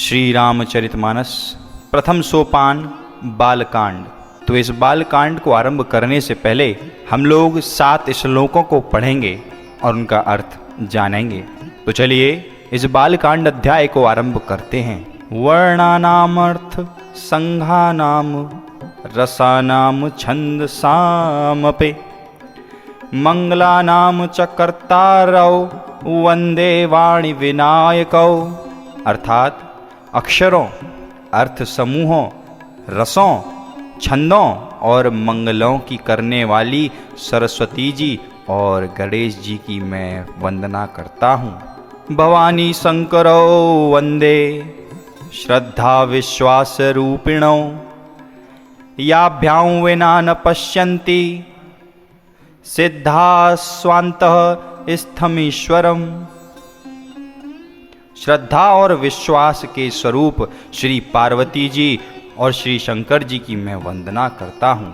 श्री रामचरितमानस प्रथम सोपान बालकांड। तो इस बालकांड को आरंभ करने से पहले हम लोग 7 श्लोकों को पढ़ेंगे और उनका अर्थ जानेंगे। तो चलिए इस बालकांड अध्याय को आरंभ करते हैं। वर्णानामर्थ संघानाम रसानाम छंदसामपि मंगलानाम च कर्तारौ वंदे वाणी विनायकौ। अर्थात अक्षरों, अर्थ समूहों, रसों, छंदों और मंगलों की करने वाली सरस्वती जी और गणेश जी की मैं वंदना करता हूँ। भवानी शंकरो वंदे श्रद्धा विश्वास रूपिणो याभ्यां विना न पश्यन्ति सिद्धा स्वान्तः स्थमीश्वरम। श्रद्धा और विश्वास के स्वरूप श्री पार्वती जी और श्री शंकर जी की मैं वंदना करता हूँ,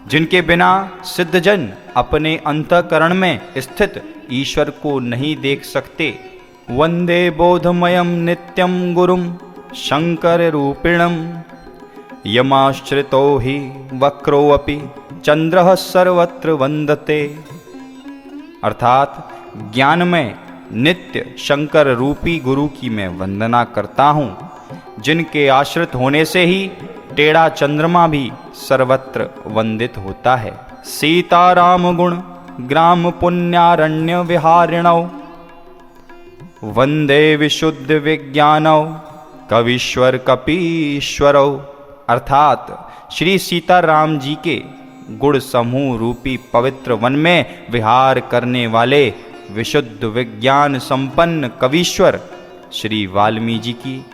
जिनके बिना सिद्धजन अपने अंतःकरण में स्थित ईश्वर को नहीं देख सकते। वंदे बोधमयम नित्यम गुरुम शंकर रूपिणम यमाश्रितो हि वक्रोऽपि चंद्रः सर्वत्र वंदते। अर्थात ज्ञान में नित्य शंकर रूपी गुरु की मैं वंदना करता हूँ, जिनके आश्रित होने से ही टेढ़ा चंद्रमा भी सर्वत्र वंदित होता है। सीताराम गुण ग्राम पुण्यारण्य विहारिणौ वंदे विशुद्ध विज्ञानौ कवीश्वर कपीश्वरौ। अर्थात श्री सीताराम जी के गुण समूह रूपी पवित्र वन में विहार करने वाले विशुद्ध विज्ञान संपन्न कवीश्वर श्री वाल्मीकि जी की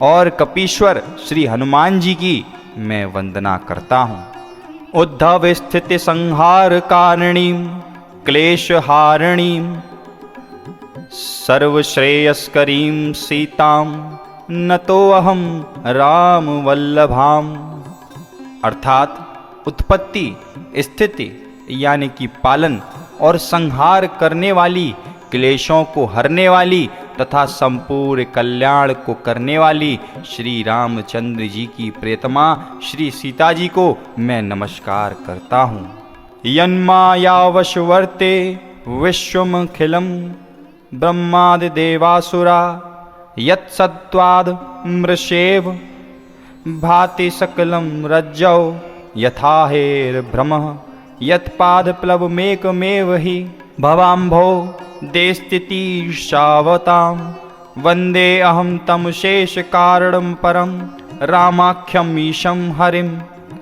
और कपीश्वर श्री हनुमान जी की मैं वंदना करता हूँ। उद्धव स्थिति संहार कारणीम क्लेश हारणीम सर्वश्रेयस्करीम सीताम नतो अहम राम वल्लभाम। अर्थात उत्पत्ति, स्थिति यानी कि पालन और संहार करने वाली, क्लेशों को हरने वाली तथा संपूर्ण कल्याण को करने वाली श्री रामचंद्र जी की प्रियतमा श्री सीता जी को मैं नमस्कार करता हूँ। यन्मायावशवर्ते विश्वमखिलम ब्रह्मादि देवासुरा यत्सत्त्वाद् मृषेव भाति सकलम रज्जौ यथा हेर्भ्रमः यत्पादप्लवमेकमेव हि भवाम्भो देस्तितीर्षावतां वन्दे अहं तं शेषकारणं परं रामाख्यम ईशं हरिम।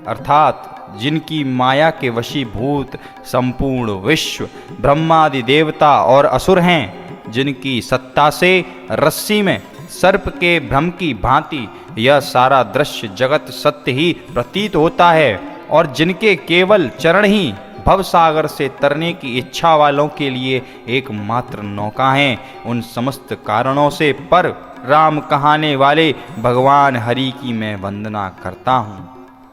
अर्थात जिनकी माया के वशीभूत संपूर्ण विश्व ब्रह्मादि देवता और असुर हैं, जिनकी सत्ता से रस्सी में सर्प के भ्रम की भांति यह सारा दृश्य जगत सत्य ही प्रतीत होता है और जिनके केवल चरण ही भवसागर से तरने की इच्छा वालों के लिए एकमात्र नौका हैं, उन समस्त कारणों से पर राम कहाने वाले भगवान हरि की मैं वंदना करता हूँ।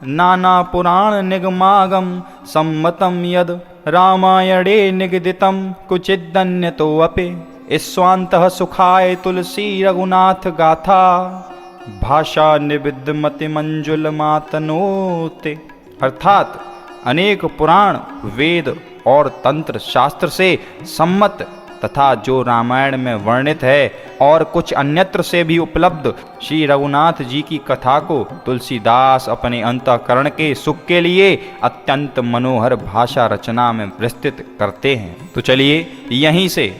नाना पुराण निगमागम सम्मतम यद रामायणे निगदितम कुचिदन्यतो अपि स्वान्तः सुखाय तुलसी रघुनाथ गाथा भाषा निविद्ध मति मंजुल मातनोते। अर्थात अनेक पुराण, वेद और तंत्र शास्त्र से सम्मत तथा जो रामायण में वर्णित है और कुछ अन्यत्र से भी उपलब्ध श्री रघुनाथ जी की कथा को तुलसीदास अपने अंतःकरण के सुख के लिए अत्यंत मनोहर भाषा रचना में विस्तृत करते हैं। तो चलिए यहीं से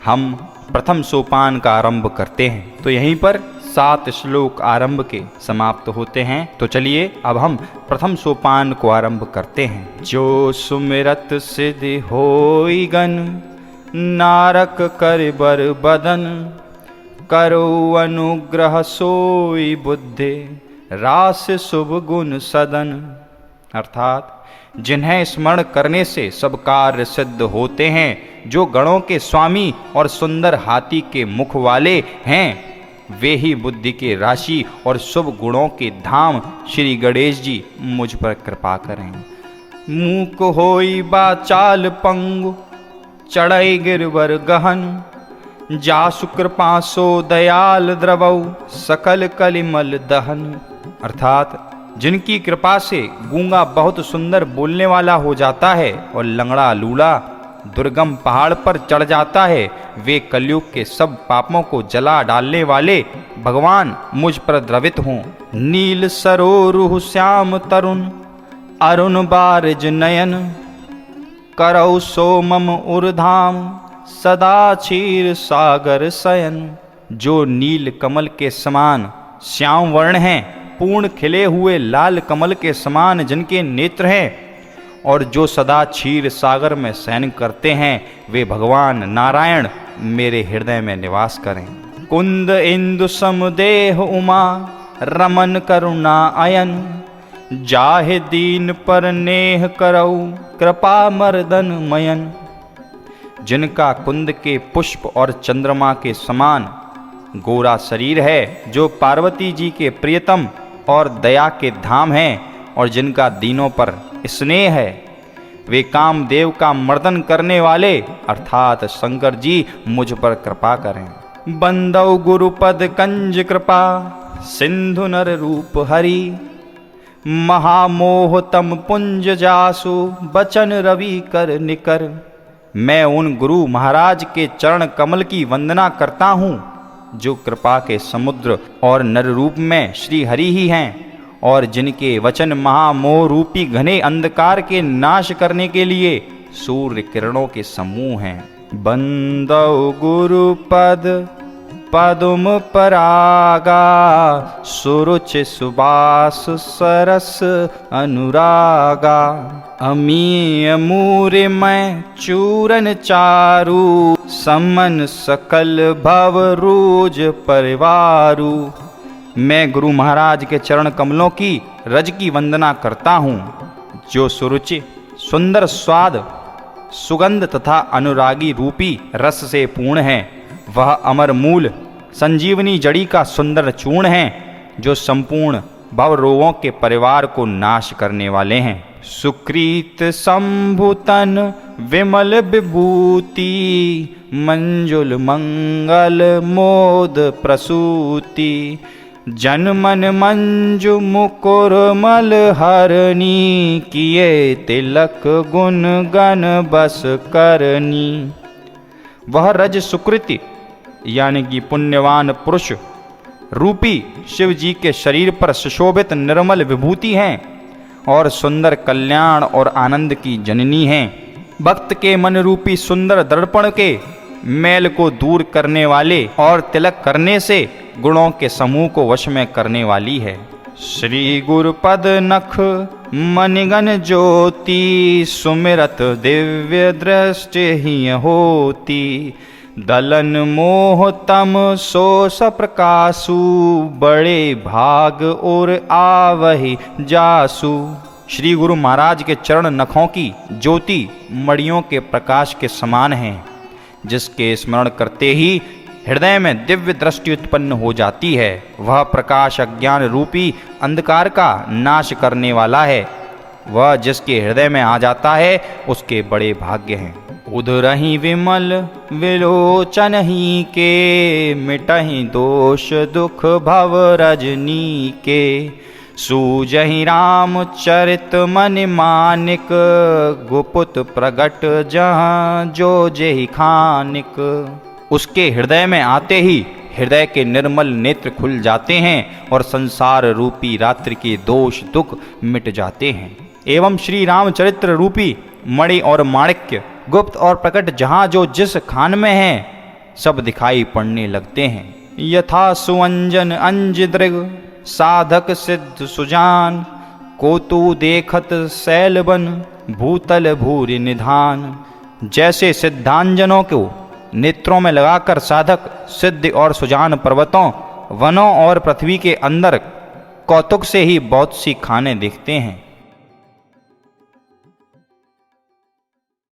हम प्रथम सोपान का आरंभ करते हैं। तो यहीं पर 7 श्लोक आरंभ के समाप्त होते हैं। तो चलिए अब हम प्रथम सोपान को आरंभ करते हैं। जो सुमिरत सिद्धि होई गन नारक कर बर बदन करो अनुग्रह सोई बुद्धि रास शुभ गुण सदन। अर्थात जिन्हें स्मरण करने से सब कार्य सिद्ध होते हैं, जो गणों के स्वामी और सुंदर हाथी के मुख वाले हैं, वे ही बुद्धि के राशि और शुभ गुणों के धाम श्री गणेश जी मुझ पर कृपा करें। मूक होई बाचाल पंगु चढ़ई गिरवर गहन जासु कृपासो दयाल द्रवौ सकल कलिमल दहन। अर्थात जिनकी कृपा से गूंगा बहुत सुंदर बोलने वाला हो जाता है और लंगड़ा लूला दुर्गम पहाड़ पर चढ़ जाता है, वे कलयुग के सब पापों को जला डालने वाले भगवान मुझ पर द्रवित हों। नील सरोरुह श्याम तरुण अरुण बारिज नयन करौ सोमम उर्धाम सदा क्षीर सागर शयन। जो नील कमल के समान श्याम वर्ण हैं, पूर्ण खिले हुए लाल कमल के समान जिनके नेत्र हैं और जो सदा क्षीर सागर में शयन करते हैं, वे भगवान नारायण मेरे हृदय में निवास करें। कुंद इंदु समदेह उमा रमन करुणा अयन जाहे दीन पर नेह करऊ कृपा मर्दन मयन। जिनका कुंद के पुष्प और चंद्रमा के समान गोरा शरीर है, जो पार्वती जी के प्रियतम और दया के धाम हैं और जिनका दीनों पर स्नेह है, वे कामदेव का मर्दन करने वाले अर्थात शंकर जी मुझ पर कृपा करें। बंदौ गुरुपद कंज कृपा सिंधु नर रूप हरि महामोह तम पुंज जासु बचन रवि कर निकर। मैं उन गुरु महाराज के चरण कमल की वंदना करता हूँ जो कृपा के समुद्र और नर रूप में श्री हरि ही हैं और जिनके वचन महामोह रूपी घने अंधकार के नाश करने के लिए सूर्य किरणों के समूह हैं। बंदौ गुरु पद पदुम परागा सुरुचि सुबास सरस अनुरागा। अमीय मूर्य मैं चूरन चारु समन सकल भव रोज परिवारु। मैं गुरु महाराज के चरण कमलों की रज की वंदना करता हूँ जो सुरुचि सुंदर स्वाद सुगंध तथा अनुरागी रूपी रस से पूर्ण है। वह अमर मूल संजीवनी जड़ी का सुंदर चूर्ण है जो संपूर्ण भव रोगों के परिवार को नाश करने वाले हैं। सुकृत संभुतन विमल विभूति मंजुल मंगल मोद प्रसूति। जन मन मंजु मुकुर मल हरनी किए तिलक गुण गण बस करनी। वह रज सुकृति यानी कि पुण्यवान पुरुष रूपी शिव जी के शरीर पर सुशोभित निर्मल विभूति हैं और सुंदर कल्याण और आनंद की जननी हैं। भक्त के मन रूपी सुंदर दर्पण के मैल को दूर करने वाले और तिलक करने से गुणों के समूह को वश में करने वाली है। श्री गुरुपद नख मनिगन ज्योति सुमिरत दिव्य दृष्टि ही होती। दलन मोह तम सो सप्रकाशु बड़े भाग और आवहि जासु। श्री गुरु महाराज के चरण नखों की ज्योति मणियों के प्रकाश के समान है, जिसके स्मरण करते ही हृदय में दिव्य दृष्टि उत्पन्न हो जाती है। वह प्रकाश अज्ञान रूपी अंधकार का नाश करने वाला है। वह जिसके हृदय में आ जाता है उसके बड़े भाग्य हैं। उधरहि विमल विलोचन ही के मिटहि दोष दुख भव रजनी के। सूजहि राम चरित मन मानिक गुपुत प्रगट जहाँ जो जेहि खानिक। उसके हृदय में आते ही हृदय के निर्मल नेत्र खुल जाते हैं और संसार रूपी रात्रि के दोष दुख मिट जाते हैं। एवं श्री रामचरित्र रूपी मणि और माणिक्य गुप्त और प्रकट जहाँ जो जिस खान में है सब दिखाई पड़ने लगते हैं। यथा सुअंजन अंज दृग साधक सिद्ध सुजान को तू देखत शैलवन भूतल भूरि निधान। जैसे सिद्धांजनों को नेत्रों में लगाकर साधक सिद्ध और सुजान पर्वतों वनों और पृथ्वी के अंदर कौतुक से ही बहुत सी खाने देखते हैं,